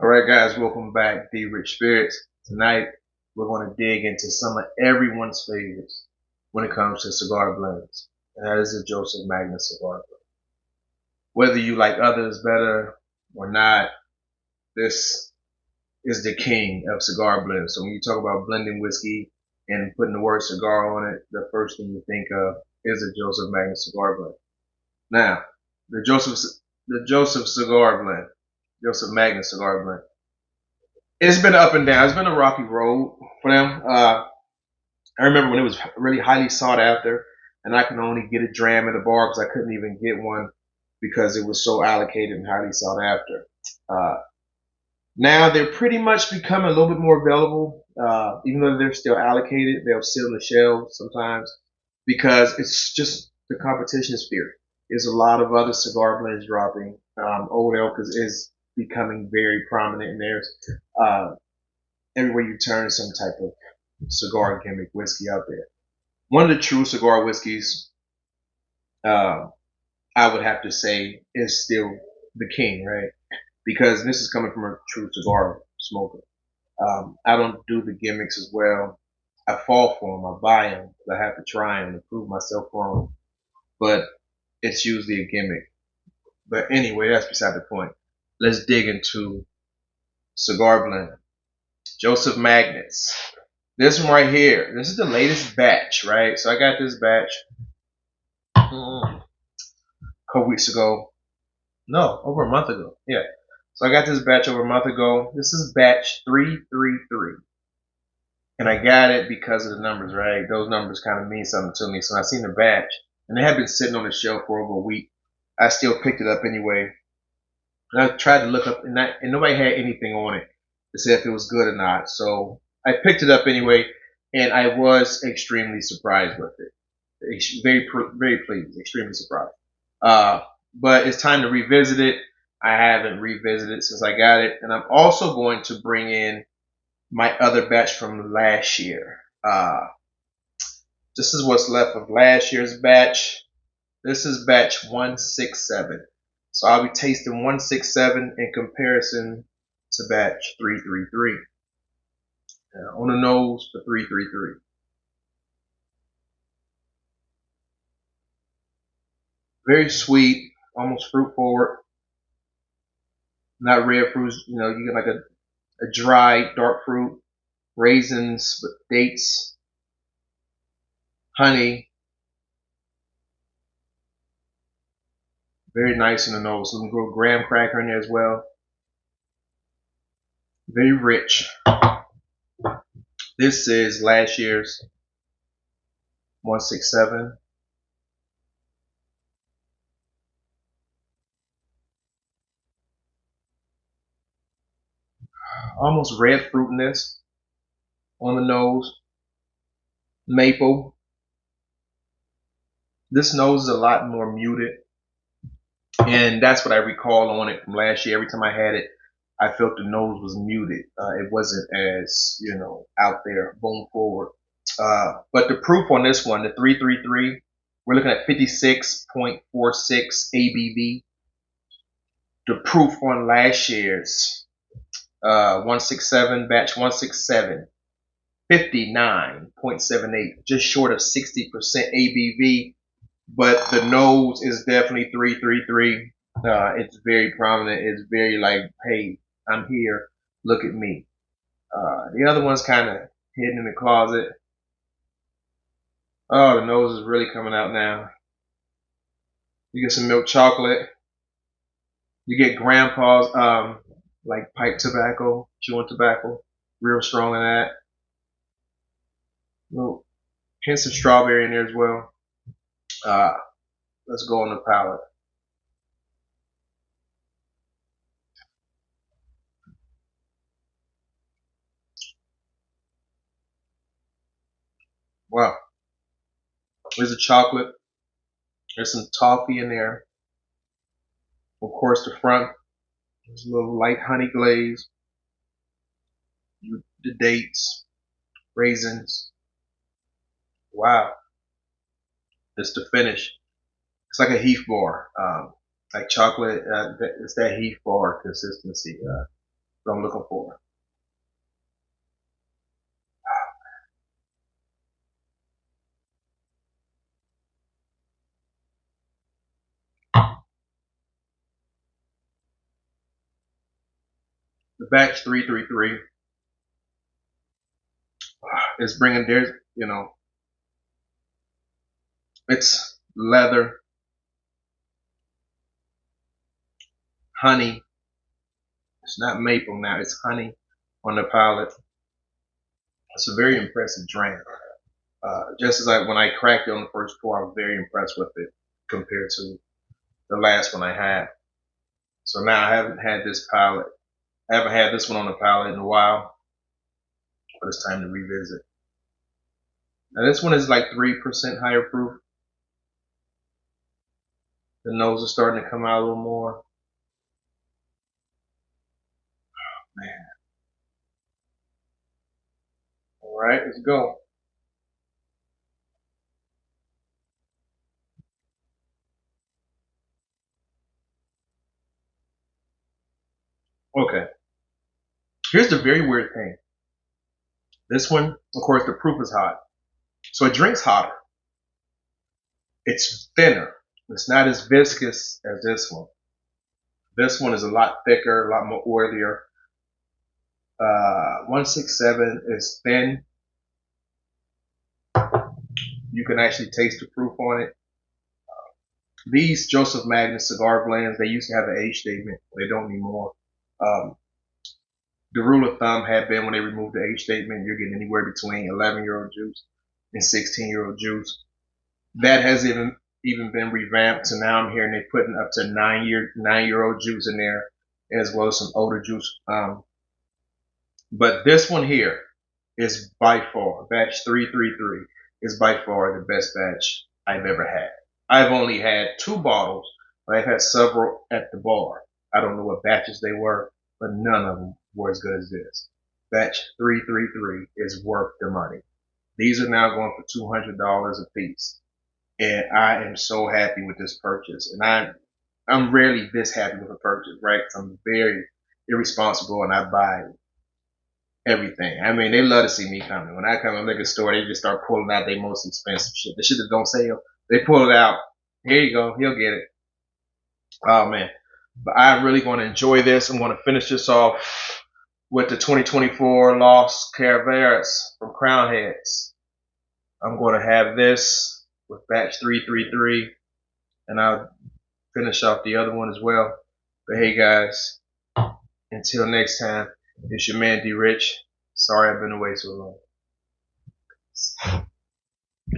All right, guys, welcome back, D Rich Spirits. Tonight, we're going to dig into some of everyone's favorites when it comes to cigar blends, and that is the Joseph Magnus Cigar blend. Whether you like others better or not, this is the king of cigar blends. So when you talk about blending whiskey and putting the word cigar on it, the first thing you think of is the Joseph Magnus Cigar blend. Now, the Joseph the Joseph Cigar blend, Joseph Magnus Cigar blend. It's been up and down. It's been a rocky road for them. I remember when it was really highly sought after, and I could only get a dram at the bar because I couldn't even get one because it was so allocated and highly sought after. Uh, Now they're pretty much becoming a little bit more available, even though they're still allocated. They'll sit on the shelves sometimes because it's just the competition is fierce. There's a lot of other cigar blends dropping. Old Elk is becoming very prominent, and there's everywhere you turn some type of cigar gimmick whiskey out there. One of the true cigar whiskeys, uh, I would have to say, is still the king, right? Because this is coming from a true cigar smoker. I don't do the gimmicks as well. I fall for them. I buy them. I have to try them to prove myself wrong. But it's usually a gimmick. But anyway, that's beside the point. Let's dig into cigar blend. Joseph Magnus. This one right here. This is the latest batch, right? So I got this batch a couple weeks ago. No, over a month ago. Yeah. So I got this batch over a month ago. This is batch 333. And I got it because of the numbers, right? Those numbers kind of mean something to me. So I seen the batch, and they had been sitting on the shelf for over a week. I still picked it up anyway. And I tried to look up, and nobody had anything on it to say if it was good or not. So I picked it up anyway, and I was extremely surprised with it. Very pleased, extremely surprised. Uh, but it's time to revisit it. I haven't revisited it since I got it, and I'm also going to bring in my other batch from last year. This is what's left of last year's batch. This is batch 167. So I'll be tasting 167 in comparison to batch 333. On the nose for 333. Very sweet, almost fruit forward. Not red fruits, you get like a dry dark fruit, raisins, dates, honey. Very nice in the nose. Some little graham cracker in there as well. Very rich. This is last year's 167. Almost red fruitiness on the nose. Maple. This nose is a lot more muted. And that's what I recall on it from last year. Every time I had it, I felt the nose was muted. It wasn't as, out there, boom forward. But the proof on this one, the 333, we're looking at 56.46 ABV. The proof on last year's 167, batch 167, 59.78, just short of 60% ABV. But the nose is definitely 333. It's very prominent. It's very like, hey, I'm here. Look at me. The other one's kind of hidden in the closet. Oh, the nose is really coming out now. You get some milk chocolate. You get grandpa's like pipe tobacco, chewing tobacco, real strong in that. Little hints of strawberry in there as well. Uh, let's go on the palate. Wow. There's a chocolate. There's some toffee in there. Of course, the front. There's a little light honey glaze. The dates, raisins. Wow. It's the finish. It's like a Heath bar. Like chocolate. It's that Heath bar consistency. that I'm looking for. The batch 333 is bringing their, it's leather, honey. It's not maple now, it's honey on the palate. It's a very impressive drink. Just as when I cracked it on the first pour, I was very impressed with it compared to the last one I had. So now I haven't had this palate. I haven't had this one on the palate in a while, but it's time to revisit. Now this one is like 3% higher proof. The nose is starting to come out a little more. Man. All right, let's go. Okay. Here's the very weird thing. This one, of course, the proof is hot. So it drinks hotter. It's thinner. It's not as viscous as this one. This one is a lot thicker, a lot more oilier. 167 is thin. You can actually taste the proof on it. These Joseph Magnus cigar blends, they used to have an age statement. They don't anymore. Um, the rule of thumb had been when they removed the age statement, you're getting anywhere between 11-year-old juice and 16-year-old juice. That has even been revamped to now I'm hearing they're putting up to 9-year-old juice in there, as well as some older juice. But this one here is by far, batch 333 is by far the best batch I've ever had. I've only had 2 bottles, but I've had several at the bar. I don't know what batches they were, but none of them were as good as this. Batch 333 is worth the money. These are now going for $200 a piece. And I am so happy with this purchase. And I'm rarely this happy with a purchase, right? Because I'm very irresponsible and I buy everything. I mean, they love to see me coming. When I come to a liquor store, they just start pulling out their most expensive shit. The shit that don't sell, they pull it out. Here you go. He'll get it. Oh man. But I'm really going to enjoy this. I'm going to finish this off with the 2024 Los Caraveras from Crown Heads. I'm going to have this with batch 333 and I'll finish off the other one as well. But hey guys, until next time, it's your man D Rich. Sorry I've been away so long.